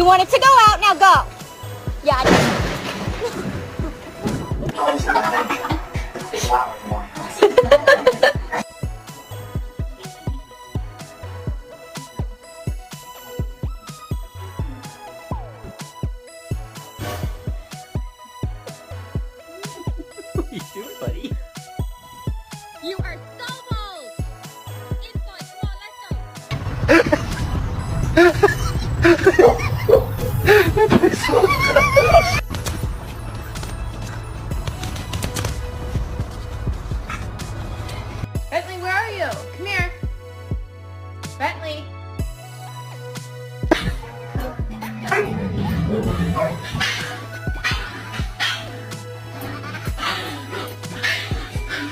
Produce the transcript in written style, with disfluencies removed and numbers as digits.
You wanted to go out, now go. Yeah, I did. What are you doing, buddy? You are so bold. Inside, come on, let's go. Bentley, where are you? Come here. Bentley.